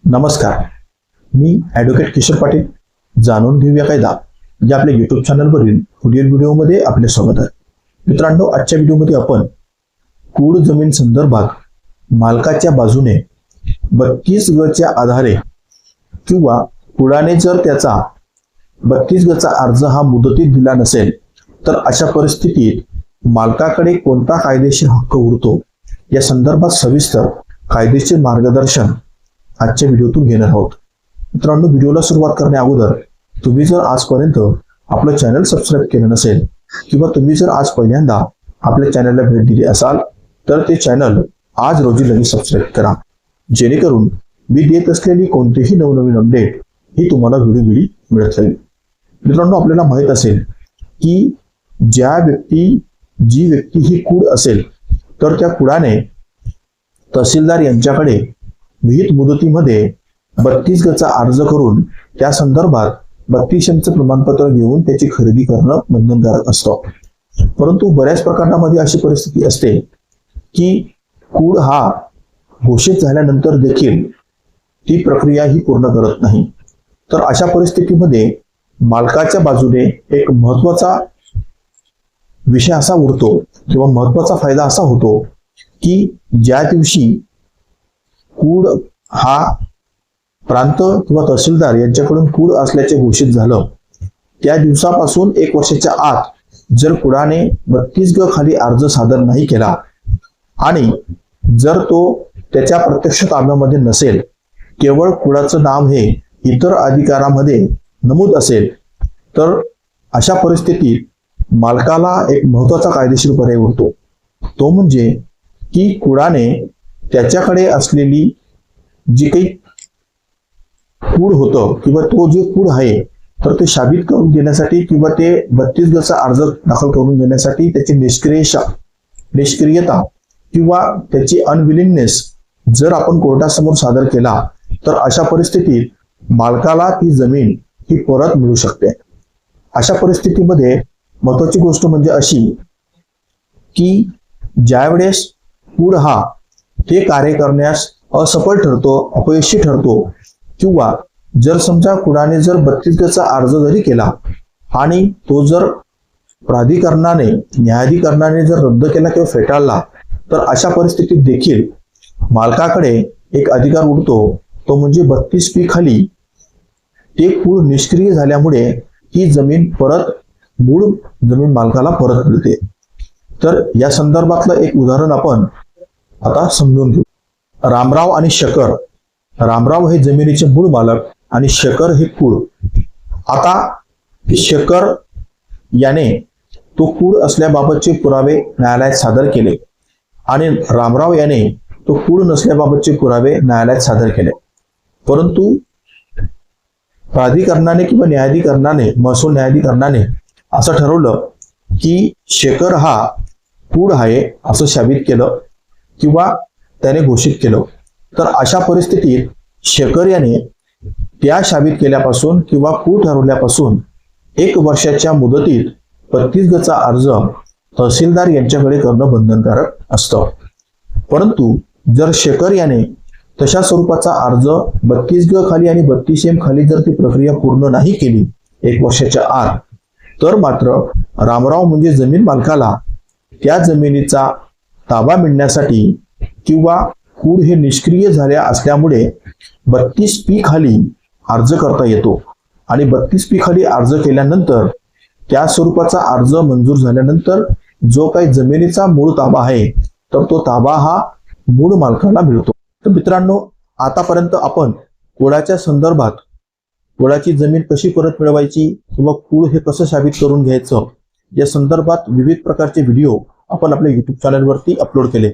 नमस्कार, मी ॲडव्होकेट किशोर पाटील. जाणून घेऊया कायदा या आपल्या युट्यूब चॅनलवरील पुढील व्हिडिओमध्ये आपले स्वागत आहे. मित्रांनो, आजच्या व्हिडिओमध्ये आपण कूड जमीन संदर्भात मालकाच्या बाजूने 32 गच्या आधारे किंवा कुडाने जर त्याचा 32 गचा अर्ज हा मुदतीत दिला नसेल तर अशा परिस्थितीत मालकाकडे कोणता कायदेशीर हक्क उरतो या संदर्भात सविस्तर कायदेशीर मार्गदर्शन आजच्या व्हिडिओतून घेणार आहोत. मित्रांनो, व्हिडिओला सुरुवात करण्या अगोदर तुम्ही जर आजपर्यंत आपलं चॅनल सबस्क्राईब केलं नसेल किंवा तुम्ही जर आज पहिल्यांदा आपल्या चॅनलला भेट दिली असाल तर ते चॅनल आज रोजी लगेच सबस्क्राईब करा, जेणेकरून मी देत असलेली कोणतीही नवनवीन अपडेट ही तुम्हाला वेळोवेळी मिळत राहील. मित्रांनो, आपल्याला माहित असेल की जी व्यक्ती ही कूड असेल तर त्या कुडाने तहसीलदार यांच्याकडे विहित मुदतीमध्ये 32 गचा अर्ज करून त्या संदर्भात 3200चं प्रमाणपत्र घेऊन त्याची खरेदी करणं बंधनकारक असतं. परंतु बऱ्याच प्रकरणामध्ये अशी परिस्थिती असते की कूड हा घोषित झाल्यानंतर देखील ती प्रक्रिया ही पूर्ण करत नाही. तर अशा परिस्थितीमध्ये मालकाच्या बाजूने एक महत्वाचा विषय असा उरतो किंवा महत्वाचा फायदा असा होतो की ज्या दिवशी कूड हा प्रांत किंवा तहसीलदार यांच्याकडून कूड असल्याचे घोषित झालं त्या दिवसापासून 1 वर्षाच्या आत जर कुडाने 32 ग खाली अर्ज सादर नाही केला आणि जर तो त्याच्या प्रत्यक्ष ताब्यामध्ये नसेल, केवळ कुडाचं नाव हे इतर अधिकारामध्ये नमूद असेल, तर अशा परिस्थितीत मालकाला एक महत्वाचा कायदेशीर पर्याय उरतो. तो म्हणजे की कुडाने त्याच्याकडे असलेली जी काही कूड होतं किंवा तो जे कूड आहे तर ते साबित करून देण्यासाठी किंवा ते 32 गचा अर्ज दाखल करून देण्यासाठी त्याची निष्क्रियता किंवा त्याची अनविलिंगनेस जर आपण कोर्टासमोर सादर केला तर अशा परिस्थितीत मालकाला ती जमीन ही परत मिळू शकते. अशा परिस्थितीमध्ये महत्वाची गोष्ट म्हणजे अशी की ज्यावेळेस कूड हा ते कार्य करण्यास असफल ठरतो, अपयशी ठरतो किंवा जर समजा कुडाने जर 32 गचा अर्ज जरी केला आणि तो जर न्यायाधिकरणाने जर रद्द केला किंवा फेटाळला तर अशा परिस्थितीत देखील मालकाकडे एक अधिकार उरतो, तो म्हणजे 32P खाली ते कूड निष्क्रिय झाल्यामुळे ही जमीन परत मूळ जमीन मालकाला परत मिळते. तर या संदर्भातलं एक उदाहरण आपण आता समजून घेऊ. रामराव आणि शकर. रामराव हे जमिनीचे मूळ मालक आणि शकर हे कूड. आता शकर याने तो कूड असल्याबाबतचे पुरावे न्यायालयात सादर केले आणि रामराव याने तो कूड नसल्याबाबतचे पुरावे न्यायालयात सादर केले. परंतु प्राधिकरणाने किंवा महसूल न्यायाधिकरणाने असं ठरवलं की शेखर हा कूड आहे असं साबित केलं किंवा त्याने घोषित केलं. तर अशा परिस्थितीत शेखर याने त्या साबित केल्यापासून किंवा कूड ठरवल्यापासून 1 वर्षाच्या मुदतीत 32 गचा अर्ज तहसीलदार यांच्याकडे करणं बंधनकारक असतं. परंतु जर शेखर याने तशा स्वरूपाचा अर्ज 32 ग खाली आणि 32M खाली जर ती प्रक्रिया पूर्ण नाही केली 1 वर्षाच्या आत, तर मात्र रामराव म्हणजे जमीन मालकाला त्या जमिनीचा ताबा मिळण्यासाठी किंवा कूड हे निष्क्रिय झाल्या असल्यामुळे 32P खाली अर्ज करता येतो आणि 32P खाली अर्ज केल्यानंतर त्या स्वरूपाचा अर्ज मंजूर झाल्यानंतर जो काही जमिनीचा मूळ ताबा आहे तर तो ताबा हा मूळ मालकाला मिळतो. तर मित्रांनो, आतापर्यंत आपण कुडाच्या संदर्भात कुडाची जमीन कशी परत मिळवायची किंवा कूड हे कसं साबित करून घ्यायचं या संदर्भात विविध प्रकारचे व्हिडिओ आपण आपल्या युट्यूब चॅनलवरती अपलोड केले.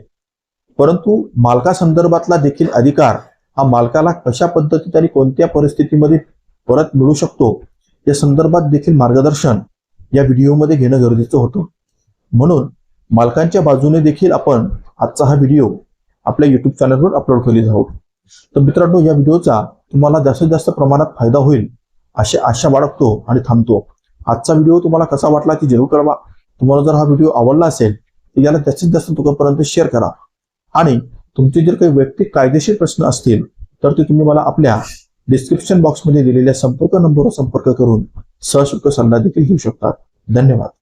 परंतु मालका संदर्भातला देखील अधिकार हा मालकाला कशा पद्धतीत आणि कोणत्या परिस्थितीमध्ये परत मिळू शकतो या संदर्भात देखील मार्गदर्शन या व्हिडिओमध्ये घेणं गरजेचं होतं. म्हणून मालकांच्या बाजूने देखील आपण आजचा हा व्हिडिओ आपल्या युट्यूब चॅनलवर अपलोड केली आहोत. तर मित्रांनो, या व्हिडिओचा तुम्हाला जास्तीत जास्त प्रमाणात फायदा होईल अशी आशा बाळगतो आणि थांबतो. आजचा व्हिडिओ तुम्हाला कसा वाटला ती जरूर कळवा. तुम्हाला जर हा व्हिडिओ आवडला असेल तर याला जास्तीत जास्त लोकांपर्यंत शेअर करा आणि तुमचे जर काही वैयक्तिक कायदेशीर प्रश्न असतील तर ते तुम्ही मला आपल्या डिस्क्रिप्शन बॉक्समध्ये दिलेल्या संपर्क नंबरवर संपर्क करून सहशुल्क सल्ला देखील घेऊ शकता. धन्यवाद.